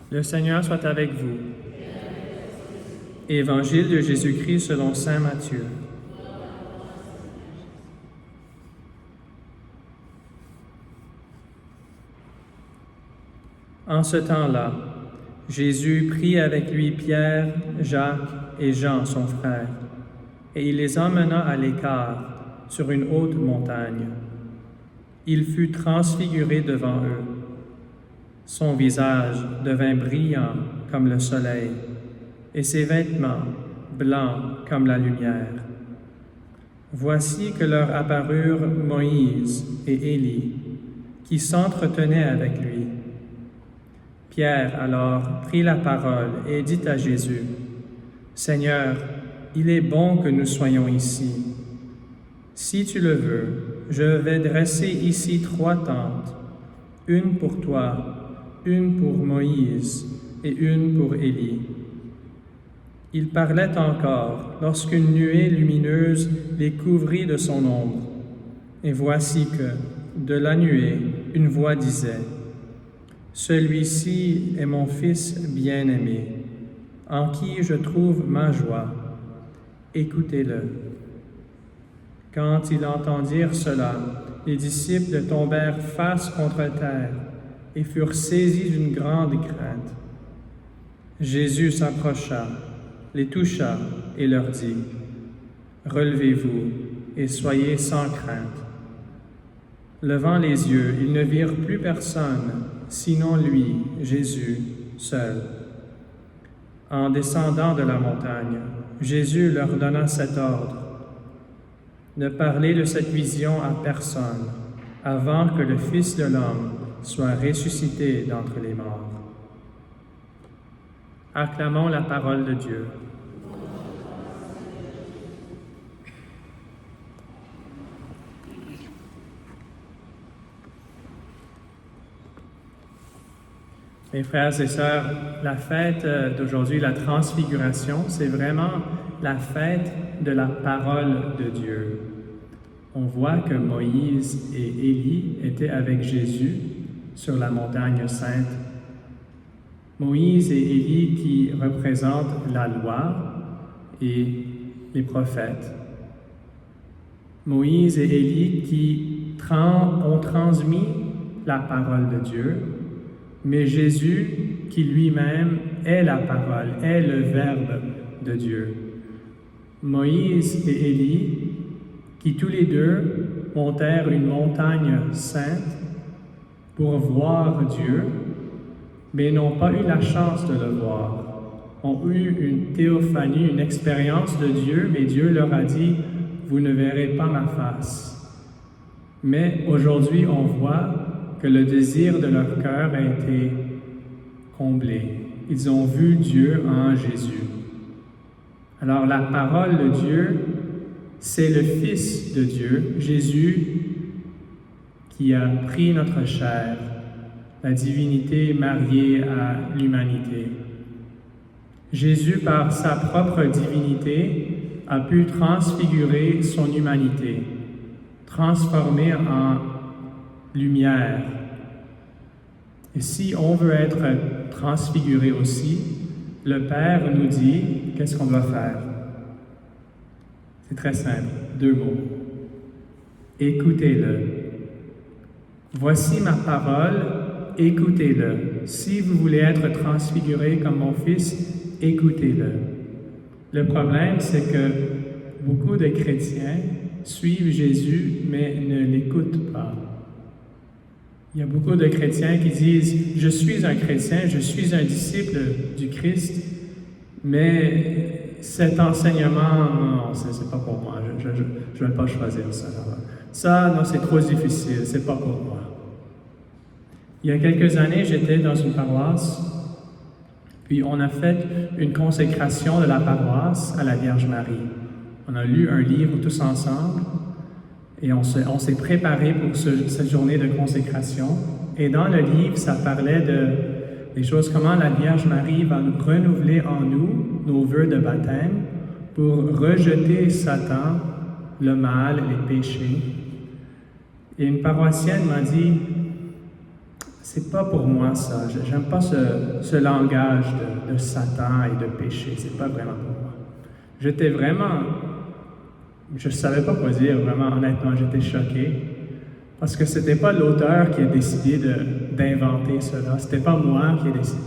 Le Seigneur soit avec vous. Évangile de Jésus-Christ selon saint Matthieu. En ce temps-là, Jésus prit avec lui Pierre, Jacques et Jean, son frère, et il les emmena à l'écart sur une haute montagne. Il fut transfiguré devant eux. Son visage devint brillant comme le soleil, et ses vêtements blancs comme la lumière. Voici que leur apparurent Moïse et Élie, qui s'entretenaient avec lui. Pierre alors prit la parole et dit à Jésus, « Seigneur, il est bon que nous soyons ici. Si tu le veux, je vais dresser ici 3 tentes, une pour toi, une pour Moïse et une pour Élie. » Il parlait encore lorsqu'une nuée lumineuse les couvrit de son ombre. Et voici que, de la nuée, une voix disait, « Celui-ci est mon Fils bien-aimé, en qui je trouve ma joie. Écoutez-le. » Quand ils entendirent cela, les disciples tombèrent face contre terre et furent saisis d'une grande crainte. Jésus s'approcha, les toucha et leur dit, « Relevez-vous et soyez sans crainte. » Levant les yeux, ils ne virent plus personne, sinon lui, Jésus, seul. En descendant de la montagne, Jésus leur donna cet ordre, « Ne parlez de cette vision à personne, avant que le Fils de l'homme soit ressuscité d'entre les morts. » Acclamons la parole de Dieu. Mes frères et sœurs, la fête d'aujourd'hui, la transfiguration, c'est vraiment la fête de la parole de Dieu. On voit que Moïse et Élie étaient avec Jésus sur la montagne sainte. Moïse et Élie qui représentent la loi et les prophètes. Moïse et Élie qui ont transmis la parole de Dieu, mais Jésus qui lui-même est la parole, est le Verbe de Dieu. Moïse et Élie qui tous les deux montèrent une montagne sainte pour voir Dieu, mais n'ont pas eu la chance de le voir, ont eu une théophanie, une expérience de Dieu, mais Dieu leur a dit, « Vous ne verrez pas ma face. » Mais aujourd'hui, on voit que le désir de leur cœur a été comblé. Ils ont vu Dieu en Jésus. Alors la parole de Dieu, c'est le Fils de Dieu, Jésus, qui a pris notre chair, la divinité mariée à l'humanité. Jésus, par sa propre divinité, a pu transfigurer son humanité, transformer en lumière. Et si on veut être transfiguré aussi, le Père nous dit qu'est-ce qu'on doit faire. C'est très simple, 2 mots. Écoutez-le. Voici ma parole, écoutez-le. Si vous voulez être transfiguré comme mon Fils, écoutez-le. Le problème, c'est que beaucoup de chrétiens suivent Jésus, mais ne l'écoutent pas. Il y a beaucoup de chrétiens qui disent « Je suis un chrétien, je suis un disciple du Christ, mais cet enseignement, non, c'est pas pour moi, je ne vais pas choisir ça. Ça, non, c'est trop difficile, c'est pas pour moi. » Il y a quelques années, j'étais dans une paroisse, puis on a fait une consécration de la paroisse à la Vierge Marie. On a lu un livre tous ensemble, et on s'est préparé pour cette journée de consécration. Et dans le livre, ça parlait des choses, comment la Vierge Marie va nous renouveler en nous nos vœux de baptême pour rejeter Satan, le mal, les péchés. Et une paroissienne m'a dit, c'est pas pour moi ça. J'aime pas ce langage de Satan et de péché. C'est pas vraiment pour moi. Je savais pas quoi dire, vraiment, honnêtement, j'étais choqué. Parce que c'était pas l'auteur qui a décidé d'inventer cela. C'était pas moi qui ai décidé.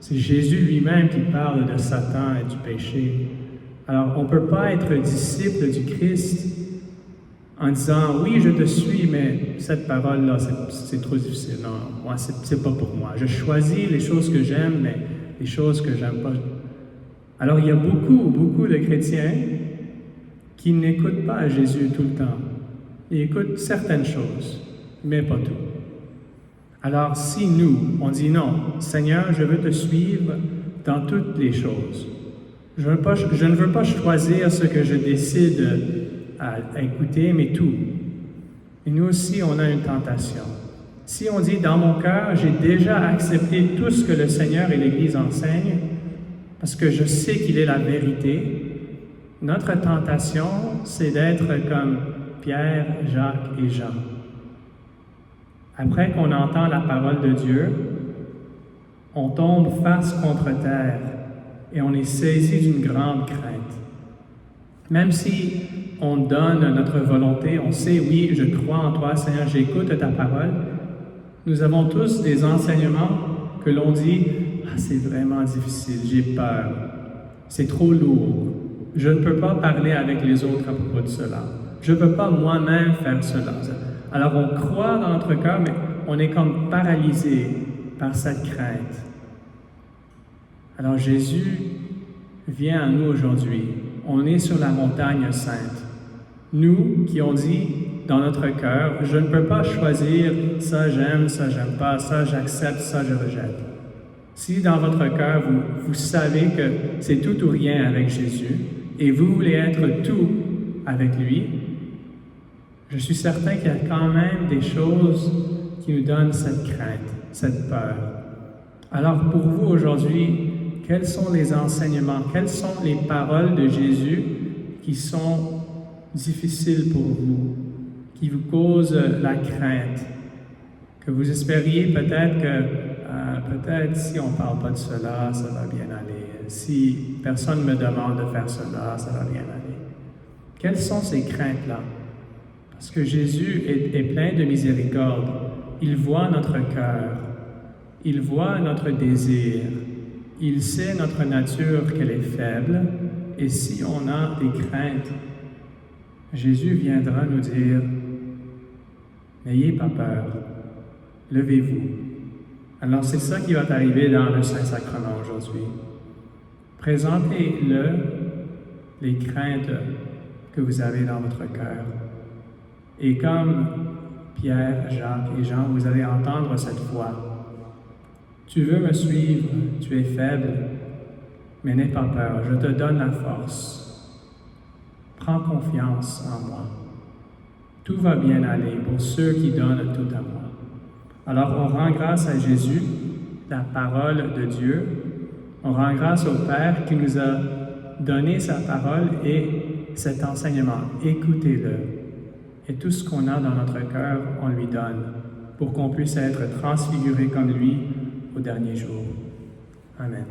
C'est Jésus lui-même qui parle de Satan et du péché. Alors, on ne peut pas être disciple du Christ en disant « Oui, je te suis, mais cette parole-là, c'est trop difficile. Non, moi, c'est pas pour moi. Je choisis les choses que j'aime, mais les choses que j'aime pas. » Alors, il y a beaucoup de chrétiens qui n'écoutent pas Jésus tout le temps. Ils écoutent certaines choses, mais pas tout. Alors, si nous, on dit « Non, Seigneur, je veux te suivre dans toutes les choses. Je ne veux pas choisir ce que je décide à écouter, mais tout. » Et nous aussi, on a une tentation. Si on dit « Dans mon cœur, j'ai déjà accepté tout ce que le Seigneur et l'Église enseignent, parce que je sais qu'il est la vérité », notre tentation, c'est d'être comme Pierre, Jacques et Jean. Après qu'on entend la parole de Dieu, on tombe face contre terre et on est saisi d'une grande crainte. Même si on donne notre volonté, on sait, oui, je crois en toi, Seigneur, j'écoute ta parole, nous avons tous des enseignements que l'on dit, « Ah, c'est vraiment difficile, j'ai peur, c'est trop lourd, je ne peux pas parler avec les autres à propos de cela, je ne peux pas moi-même faire cela. » Alors on croit dans notre cœur, mais on est comme paralysé par cette crainte. Alors Jésus vient à nous aujourd'hui. On est sur la montagne sainte. Nous qui ont dit dans notre cœur, je ne peux pas choisir ça j'aime pas, ça j'accepte, ça je rejette. Si dans votre cœur vous savez que c'est tout ou rien avec Jésus et vous voulez être tout avec lui, je suis certain qu'il y a quand même des choses qui nous donnent cette crainte, cette peur. Alors pour vous aujourd'hui, quels sont les enseignements, quelles sont les paroles de Jésus qui sont difficiles pour vous, qui vous causent la crainte, que vous espériez peut-être que si on ne parle pas de cela, ça va bien aller. Si personne ne me demande de faire cela, ça va bien aller. Quelles sont ces craintes-là? Parce que Jésus est plein de miséricorde. Il voit notre cœur. Il voit notre désir. Il sait notre nature qu'elle est faible. Et si on a des craintes, Jésus viendra nous dire, « N'ayez pas peur. Levez-vous. » Alors c'est ça qui va arriver dans le Saint-Sacrement aujourd'hui. Présentez-le les craintes que vous avez dans votre cœur. Et comme Pierre, Jacques et Jean, vous allez entendre cette voix. Tu veux me suivre, tu es faible, mais n'aie pas peur, je te donne la force. Prends confiance en moi. Tout va bien aller pour ceux qui donnent tout à moi. Alors on rend grâce à Jésus, la parole de Dieu. On rend grâce au Père qui nous a donné sa parole et cet enseignement. Écoutez-le. Et tout ce qu'on a dans notre cœur, on lui donne pour qu'on puisse être transfiguré comme lui au dernier jour. Amen.